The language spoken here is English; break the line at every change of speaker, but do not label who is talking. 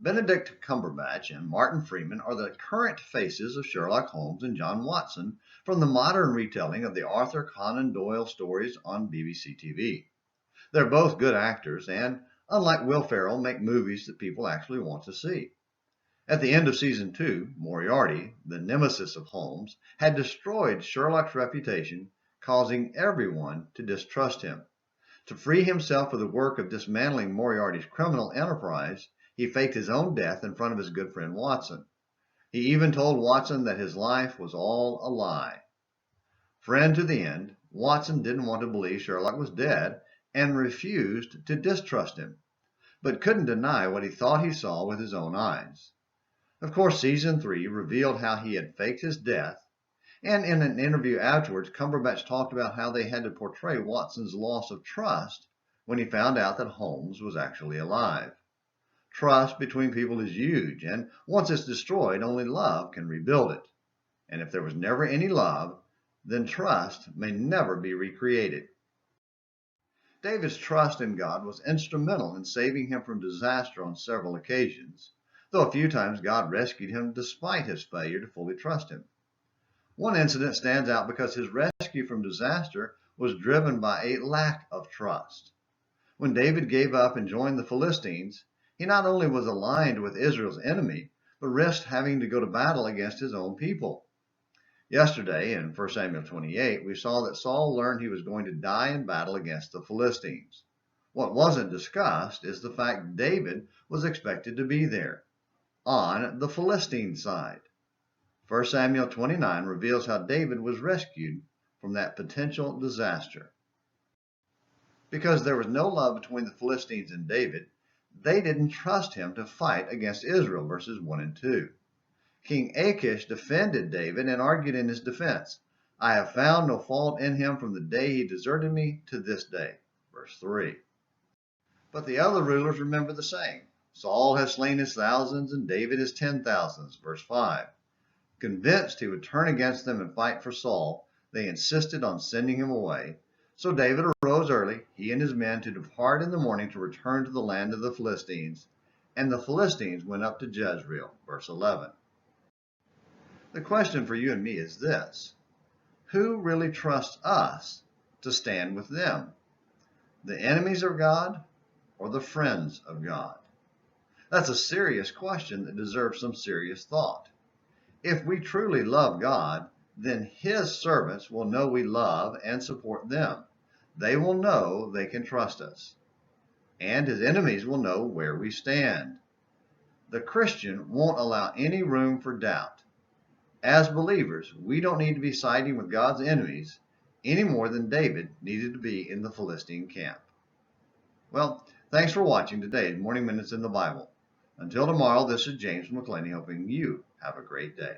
Benedict Cumberbatch and Martin Freeman are the current faces of Sherlock Holmes and John Watson from the modern retelling of the Arthur Conan Doyle stories on BBC TV. They're both good actors and, unlike Will Ferrell, make movies that people actually want to see. At the end of season 2, Moriarty, the nemesis of Holmes, had destroyed Sherlock's reputation, causing everyone to distrust him. To free himself for the work of dismantling Moriarty's criminal enterprise, he faked his own death in front of his good friend Watson. He even told Watson that his life was all a lie. Friend to the end, Watson didn't want to believe Sherlock was dead and refused to distrust him, but couldn't deny what he thought he saw with his own eyes. Of course, season 3 revealed how he had faked his death, and in an interview afterwards, Cumberbatch talked about how they had to portray Watson's loss of trust when he found out that Holmes was actually alive. Trust between people is huge, and once it's destroyed, only love can rebuild it. And if there was never any love, then trust may never be recreated. David's trust in God was instrumental in saving him from disaster on several occasions, though a few times God rescued him despite his failure to fully trust him. One incident stands out because his rescue from disaster was driven by a lack of trust. When David gave up and joined the Philistines, he not only was aligned with Israel's enemy, but risked having to go to battle against his own people. Yesterday, in 1 Samuel 28, we saw that Saul learned he was going to die in battle against the Philistines. What wasn't discussed is the fact David was expected to be there, on the Philistine side. 1 Samuel 29 reveals how David was rescued from that potential disaster. Because there was no love between the Philistines and David, they didn't trust him to fight against Israel, verses 1 and 2. King Achish defended David and argued in his defense, I have found no fault in him from the day he deserted me to this day, verse 3. But the other rulers remember the saying, Saul has slain his thousands and David his 10,000s, verse 5. Convinced he would turn against them and fight for Saul, they insisted on sending him away. So David arose early, he and his men, to depart in the morning to return to the land of the Philistines. And the Philistines went up to Jezreel, verse 11. The question for you and me is this: who really trusts us to stand with them? The enemies of God or the friends of God? That's a serious question that deserves some serious thought. If we truly love God, then His servants will know we love and support them. They will know they can trust us. And His enemies will know where we stand. The Christian won't allow any room for doubt. As believers, we don't need to be siding with God's enemies any more than David needed to be in the Philistine camp. Well, thanks for watching today's Morning Minutes in the Bible. Until tomorrow, this is James McClaney hoping you have a great day.